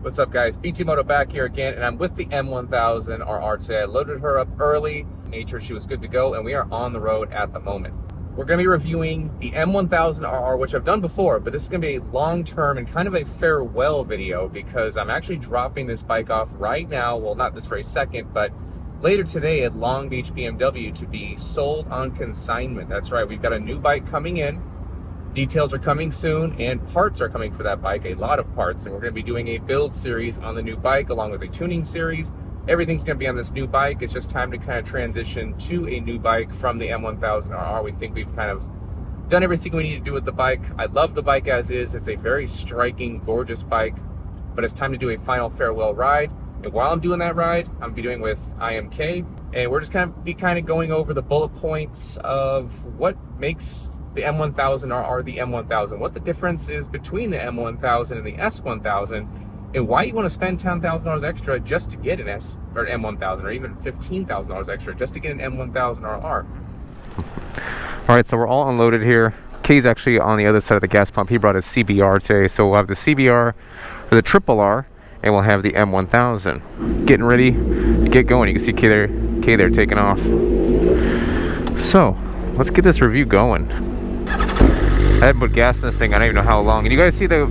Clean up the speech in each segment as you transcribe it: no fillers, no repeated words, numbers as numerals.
What's up, guys? BT Moto back here again, and I'm with the M1000RR today. I loaded her up early, made sure she was good to go, and we are on the road at the moment. We're going to be reviewing the M1000RR, which I've done before, but this is going to be a long-term and kind of a farewell video because I'm actually dropping this bike off right now. Well, not this very second, but later today at Long Beach BMW to be sold on consignment. That's right, we've got a new bike coming in. Details are coming soon, and parts are coming for that bike, a lot of parts, and we're going to be doing a build series on the new bike along with a tuning series. Everything's going to be on this new bike. It's just time to kind of transition to a new bike from the M1000RR. We think we've kind of done everything we need to do with the bike. I love the bike as is. It's a very striking, gorgeous bike, but it's time to do a final farewell ride. And while I'm doing that ride, I'm be doing with IMK, and we're just kind of going over the bullet points of what makes the M1000RR the M1000, what the difference is between the M1000 and the S1000, and why you want to spend $10,000 extra just to get an M1000, or even $15,000 extra just to get an M1000RR. All right, so we're all unloaded here. Kay's actually on the other side of the gas pump. He brought his CBR today, so we'll have the CBR or the RRR, and we'll have the M1000. Getting ready to get going. You can see Kay there taking off. So let's get this review going. I haven't put gas in this thing, I don't even know how long. And you guys see the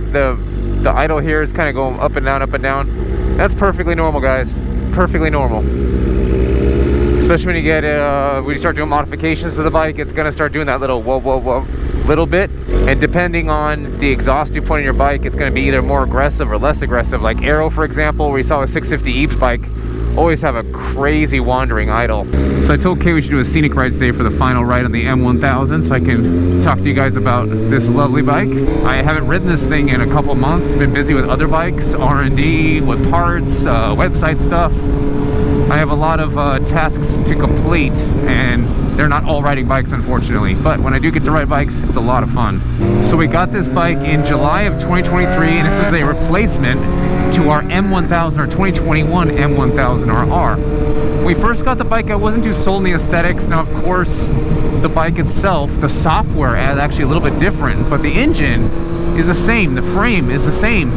idle here is kind of going up and down, up and down. That's perfectly normal, guys. Perfectly normal. Especially when you get, when you start doing modifications to the bike, it's gonna start doing that little whoa, whoa, whoa, little bit. And depending on the exhaust you put on your bike, it's gonna be either more aggressive or less aggressive. Like Aero, for example, where you saw a 650 Eves bike, always have a crazy wandering idle. So I told Kay we should do a scenic ride today for the final ride on the M1000, so I can talk to you guys about this lovely bike. I haven't ridden this thing in a couple months. Been busy with other bikes, R&D, with parts, website stuff. I have a lot of tasks to complete, and they're not all riding bikes, unfortunately. But when I do get to ride bikes, it's a lot of fun. So we got this bike in July of 2023, and this is a replacement to our M1000 or 2021 M1000RR. When we first got the bike, I wasn't too sold on the aesthetics. Now, of course, the bike itself, the software is actually a little bit different, but the engine is the same, the frame is the same.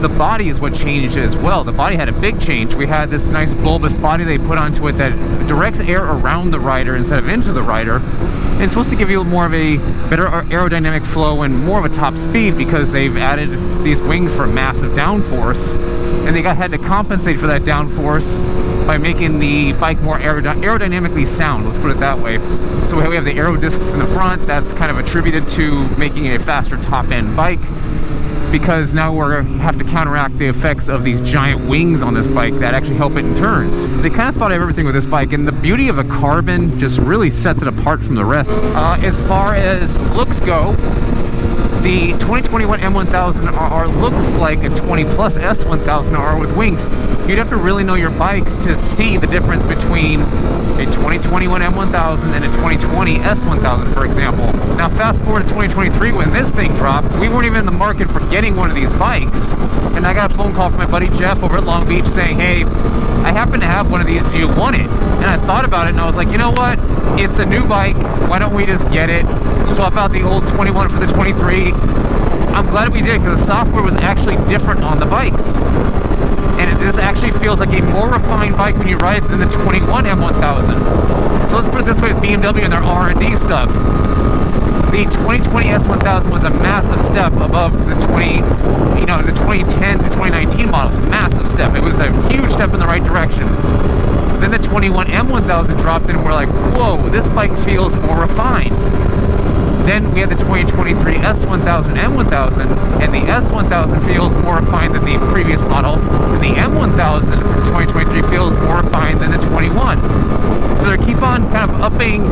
The body is what changed as well. The body had a big change. We had this nice bulbous body they put onto it that directs air around the rider instead of into the rider. And it's supposed to give you more of a better aerodynamic flow and more of a top speed because they've added these wings for massive downforce. And they had to compensate for that downforce by making the bike more aerodynamically sound, let's put it that way. So we have the aero discs in the front. That's kind of attributed to making it a faster top-end bike, because now we have to counteract the effects of these giant wings on this bike that actually help it in turns. They kind of thought of everything with this bike, and the beauty of the carbon just really sets it apart from the rest. As far as looks go, the 2021 M1000RR looks like a 20 plus S1000RR with wings. You'd have to really know your bikes to see the difference between a 2021 M1000 and a 2020 S1000, for example. Now fast forward to 2023 when this thing dropped, we weren't even in the market for getting one of these bikes. And I got a phone call from my buddy Jeff over at Long Beach saying, hey, I happen to have one of these, do you want it? And I thought about it and I was like, you know what? It's a new bike, why don't we just get it? Swap out the old 21 for the 23. I'm glad we did because the software was actually different on the bikes. And this actually feels like a more refined bike when you ride it than the 21 M1000. So let's put it this way with BMW and their R&D stuff. The 2020 S1000 was a massive step above the the 2010 to 2019 models. Massive step. It was a huge step in the right direction. Then the 21 M1000 dropped in and we're like, whoa, this bike feels more refined. Then we had the 2023 S1000 M1000, and the S1000 feels more refined than the previous model, and the M1000 from 2023 feels more refined than the 21. So they keep on kind of upping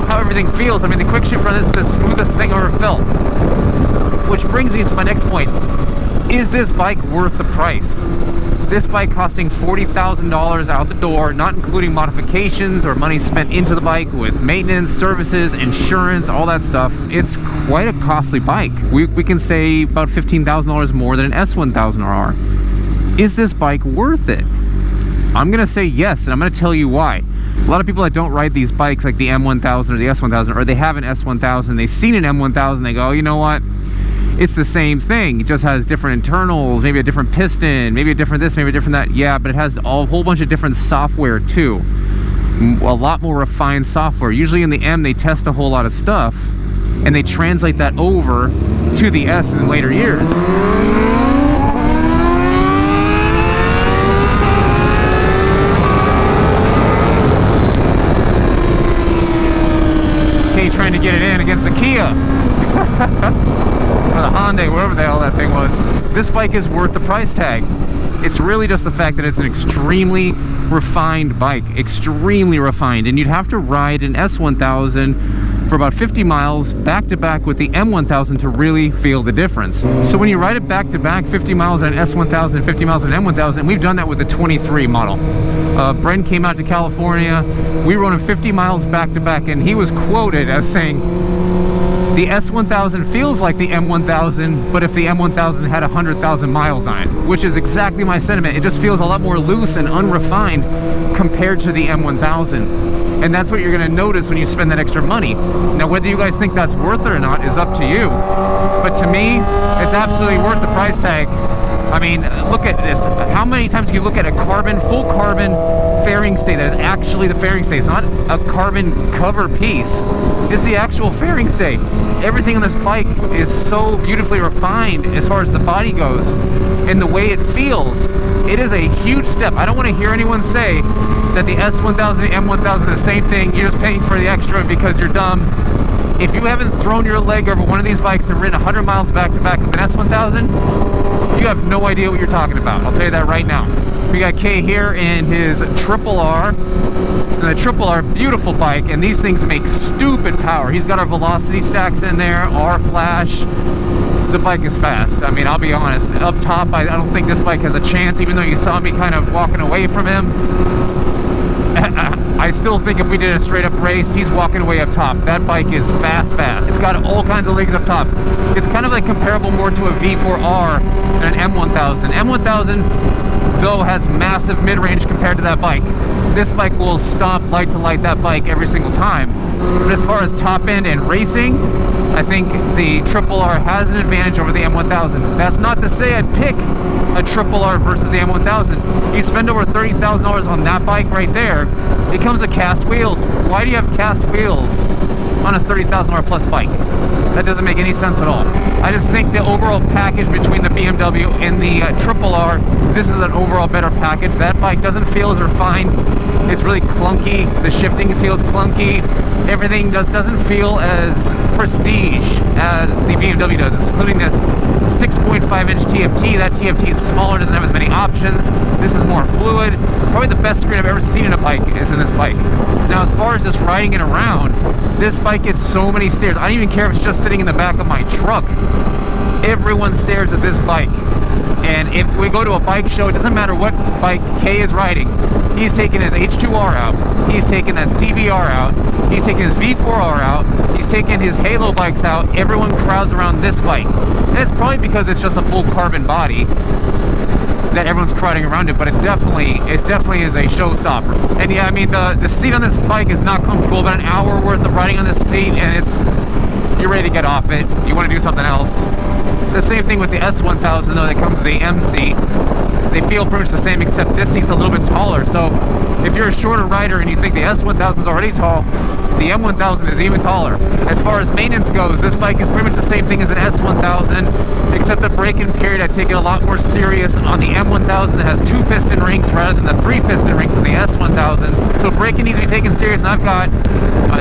how everything feels. I mean, the quick shift run is the smoothest thing I've ever felt. Which brings me to my next point. Is this bike worth the price? This bike costing $40,000 out the door, not including modifications or money spent into the bike with maintenance, services, insurance, all that stuff. It's quite a costly bike. We can say about $15,000 more than an S1000RR. Is this bike worth it? I'm gonna say yes, and I'm gonna tell you why. A lot of people that don't ride these bikes like the M1000 or the S1000, or they have an S1000, they've seen an M1000, they go, oh, you know what? it's the same thing. It just has different internals, maybe a different piston, maybe a different this, maybe a different that. Yeah, but it has a whole bunch of different software too. A lot more refined software. Usually in the M, they test a whole lot of stuff and they translate that over to the S in later years. Okay, trying to get it in against the Kia. Or the Honda, whatever the hell that thing was. This bike is worth the price tag. It's really just the fact that it's an extremely refined bike, extremely refined, and you'd have to ride an S1000 for about 50 miles back to back with the M1000 to really feel the difference. So when you ride it back to back, 50 miles on an S1000 and 50 miles on an M1000, and we've done that with the 23 model. Brent came out to California, we rode him 50 miles back to back, and he was quoted as saying, the S1000 feels like the M1000, but if the M1000 had 100,000 miles on it, which is exactly my sentiment. It just feels a lot more loose and unrefined compared to the M1000. And that's what you're going to notice when you spend that extra money. Now, whether you guys think that's worth it or not is up to you. But to me, it's absolutely worth the price tag. I mean, look at this. How many times can you look at a carbon, full carbon fairing stay that is actually the fairing stay? It's not a carbon cover piece. It's the actual fairing stay. Everything on this bike is so beautifully refined as far as the body goes and the way it feels. It is a huge step. I don't want to hear anyone say that the S1000 and M1000 are the same thing. You're just paying for the extra because you're dumb. If you haven't thrown your leg over one of these bikes and ridden 100 miles back to back with an S1000, you have no idea what you're talking about. I'll tell you that right now. We got Kay here in his RR. And the RR, beautiful bike, and these things make stupid power. He's got our velocity stacks in there, R flash. The bike is fast. I mean, I'll be honest. Up top, I don't think this bike has a chance, even though you saw me kind of walking away from him. I still think if we did a straight up race, he's walking away up top. That bike is fast. It's got all kinds of legs up top. It's kind of like comparable more to a V4R than an M1000. M1000, though, has massive mid-range compared to that bike. This bike will stomp light to light that bike every single time. But as far as top end and racing, I think the RR has an advantage over the M1000. That's not to say I'd pick a RR versus the M1000. You spend over $30,000 on that bike right there, it comes with cast wheels. Why do you have cast wheels on a $30,000 plus bike? That doesn't make any sense at all. I just think the overall package between the BMW and the RR, this is an overall better package. That bike doesn't feel as refined. It's really clunky. The shifting feels clunky. Everything doesn't feel as prestige as the BMW does, including this 6.5-inch TFT. That TFT is smaller, doesn't have as many options. This is more fluid. Probably the best screen I've ever seen in a bike is in this bike. Now, as far as just riding it around, this bike gets so many stairs. I don't even care if it's just sitting in the back of my truck. Everyone stares at this bike. And if we go to a bike show, it doesn't matter what bike Kay is riding. He's taking his H2R out. He's taking that CBR out. He's taking his V4R out. He's taking his Halo bikes out. Everyone crowds around this bike. And it's probably because it's just a full carbon body that everyone's crowding around it, but it definitely is a showstopper. And yeah, I mean, the seat on this bike is not comfortable. About an hour worth of riding on this seat, and you're ready to get off it. You want to do something else. The same thing with the S1000, though, that comes with the M seat. They feel pretty much the same, except this seat's a little bit taller. So if you're a shorter rider and you think the S1000 is already tall, the M1000 is even taller. As far as maintenance goes, this bike is pretty much the same thing as an S1000, except the braking period, I take it a lot more serious on the M1000 that has 2 piston rings rather than the 3 piston rings in the S1000. So braking needs to be taken serious, and I've got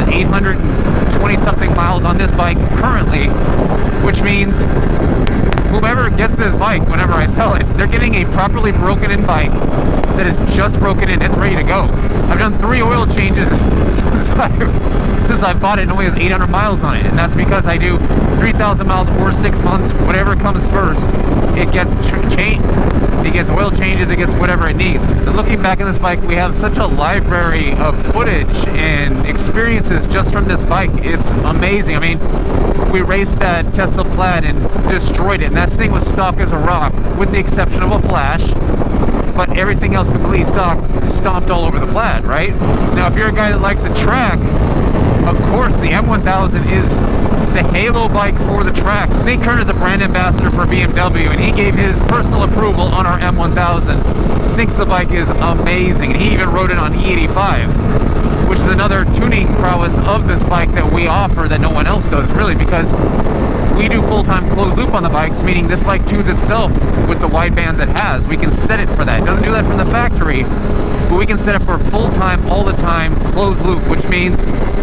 820 something miles on this bike currently, which means whoever gets this bike, whenever I sell it, they're getting a properly broken in bike that is just broken in. It's ready to go. I've done 3 oil changes since I bought it, and only has 800 miles on it, and that's because I do 3,000 miles or 6 months, whatever comes first. It gets changed, it gets oil changes, it gets whatever it needs. And looking back on this bike, we have such a library of footage and experiences just from this bike. It's amazing. I mean, we raced that Tesla Plaid and destroyed it, and that thing was stock as a rock, with the exception of a flash. But everything else completely stomped all over the Plaid, right? Now, if you're a guy that likes the track, of course, the M1000 is the halo bike for the track. Nate Kern is a brand ambassador for BMW, and he gave his personal approval on our M1000. Thinks the bike is amazing, and he even rode it on E85, which is another tuning prowess of this bike that we offer that no one else does, really, because we do full-time closed loop on the bikes, meaning this bike tunes itself with the wide bands it has. We can set it for that. It doesn't do that from the factory, but we can set it for full-time, all the time, closed loop, which means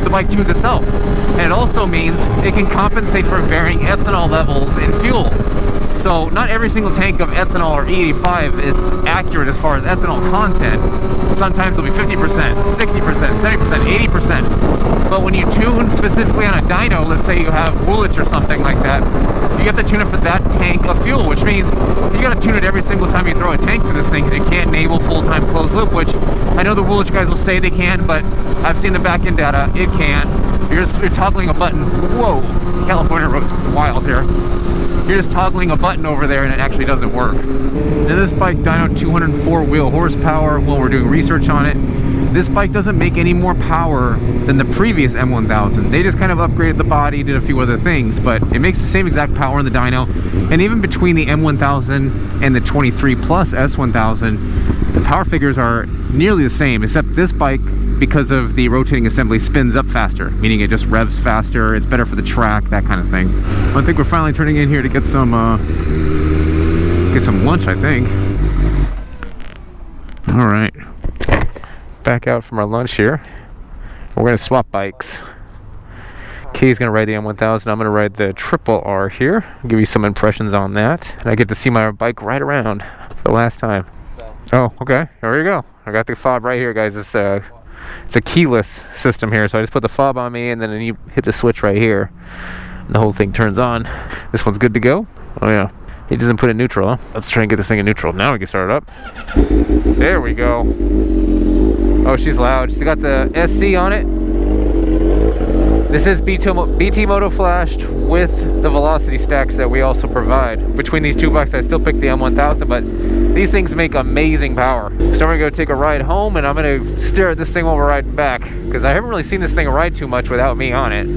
the bike tunes itself. And it also means it can compensate for varying ethanol levels in fuel. So not every single tank of ethanol or E85 is accurate as far as ethanol content. Sometimes it'll be 50%, 60%, 70%, 80%. But when you tune specifically on a dyno, let's say you have Woolwich or something like that, you have to tune it for that tank of fuel, which means you got to tune it every single time you throw a tank to this thing, because you can't enable full-time closed loop, which I know the Woolwich guys will say they can, but I've seen the back-end data, it can't. You're toggling a button. Whoa, California road's wild here. You're just toggling a button over there and it actually doesn't work. Now this bike dynoed 204 wheel horsepower when we're doing research on it. This bike doesn't make any more power than the previous M1000. They just kind of upgraded the body, did a few other things, but it makes the same exact power in the dyno. And even between the M1000 and the 23 Plus S1000, the power figures are nearly the same, except this bike, because of the rotating assembly, spins up faster, meaning it just revs faster. It's better for the track, that kind of thing. I think we're finally turning in here to get some lunch, I think. All right, back out from our lunch here. We're gonna swap bikes. Kay's gonna ride the M1000. I'm gonna ride the R here. I'll give you some impressions on that, and I get to see my bike ride around for the last time. Oh, okay. There you go. I got the fob right here, guys. It's a keyless system here, so I just put the fob on me, and then you hit the switch right here, and the whole thing turns on. This one's good to go. Oh yeah, he doesn't put it in neutral, huh? Let's try and get this thing in neutral. Now we can start it up. There we go. Oh, she's loud. She's got the SC on it. This is BT Moto flashed with the velocity stacks that we also provide. Between these two bikes, I still pick the M1000, but these things make amazing power. So we're gonna go take a ride home, and I'm gonna stare at this thing while we're riding back, because I haven't really seen this thing ride too much without me on it.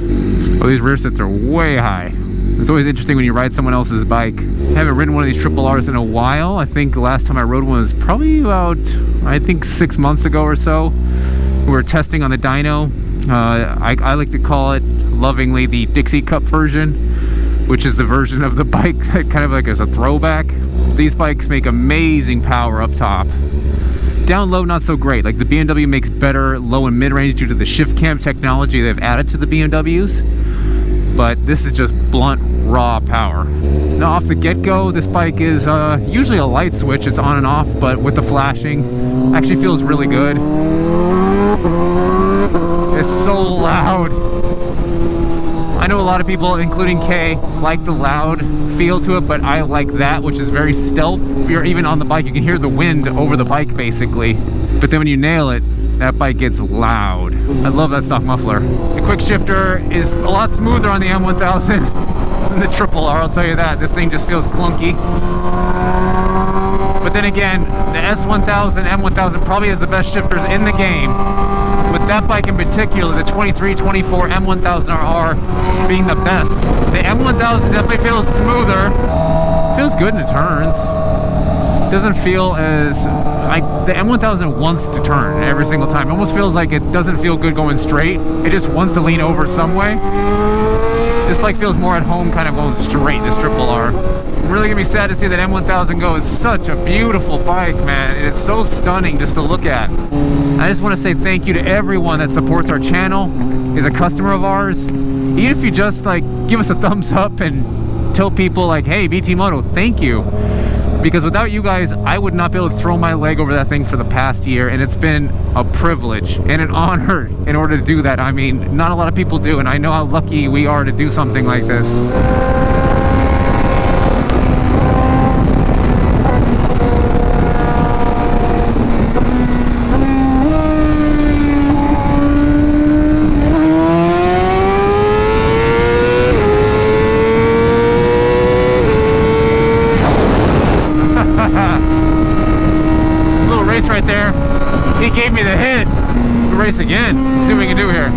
Oh, these rear sets are way high. It's always interesting when you ride someone else's bike. I haven't ridden one of these RRs in a while. I think the last time I rode one was probably about, I think 6 months ago or so. We were testing on the dyno. I like to call it lovingly the Dixie Cup version, which is the version of the bike that kind of like as a throwback. These bikes make amazing power up top. Down low, not so great. Like the BMW makes better low and mid-range due to the shift cam technology they've added to the BMWs. But this is just blunt, raw power. Now off the get-go, this bike is usually a light switch. It's on and off, but with the flashing, actually feels really good. It's so loud. I know a lot of people, including Kay, like the loud feel to it, but I like that, which is very stealth. You're even on the bike, you can hear the wind over the bike basically. But then when you nail it, that bike gets loud. I love that stock muffler. The quick shifter is a lot smoother on the M1000 than the RR, I'll tell you that. This thing just feels clunky. But then again, the S1000, M1000 probably has the best shifters in the game. With that bike in particular, the 23, 24 M1000RR being the best. The M1000 definitely feels smoother. Feels good in the turns. Doesn't feel as like the M1000 wants to turn every single time. It almost feels like it doesn't feel good going straight. It just wants to lean over some way. This bike feels more at home kind of going straight, this RR. Really gonna be sad to see that M1000 go. It's such a beautiful bike, man. It's so stunning just to look at. I just want to say thank you to everyone that supports our channel, is a customer of ours. Even if you just like give us a thumbs up and tell people like, hey, BT Moto, thank you. Because without you guys, I would not be able to throw my leg over that thing for the past year, and it's been a privilege and an honor in order to do that. I mean, not a lot of people do, and I know how lucky we are to do something like this. Right there, he gave me the hit. We'll race again. Let's see what we can do here.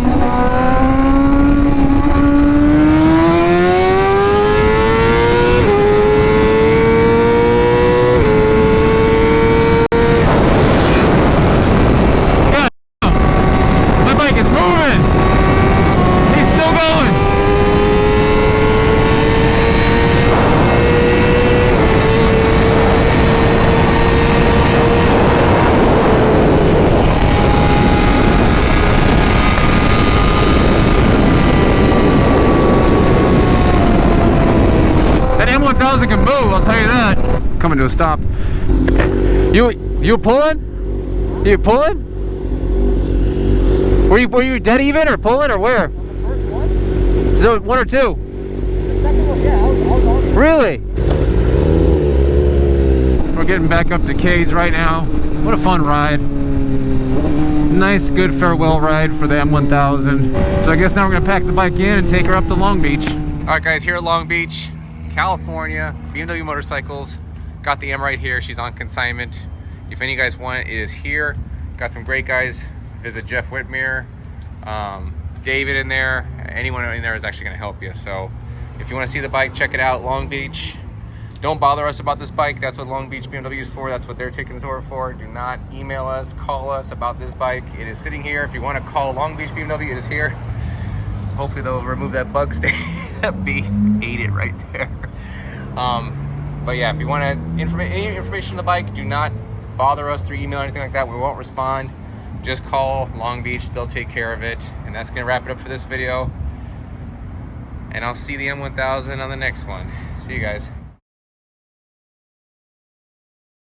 coming to a stop. You pulling? You pulling? Were you dead even or pulling or where? On the first one? So 1 or 2? The second one, yeah, I was on. Really? We're getting back up to K's right now. What a fun ride. Nice, good farewell ride for the M1000. So I guess now we're gonna pack the bike in and take her up to Long Beach. All right, guys, here at Long Beach, California, BMW Motorcycles. Got the M right here. She's on consignment. If any of you guys want it, it is here. Got some great guys. Visit Jeff Whitmere, David in there. Anyone in there is actually gonna help you. So if you wanna see the bike, check it out, Long Beach. Don't bother us about this bike. That's what Long Beach BMW is for. That's what they're taking this order for. Do not email us, call us about this bike. It is sitting here. If you want to call Long Beach BMW, it is here. Hopefully they'll remove that bug stain. That bee ate it right there. But yeah, if you want any information on the bike, do not bother us through email or anything like that. We won't respond. Just call Long Beach. They'll take care of it. And that's going to wrap it up for this video. And I'll see the M1000 on the next one. See you guys.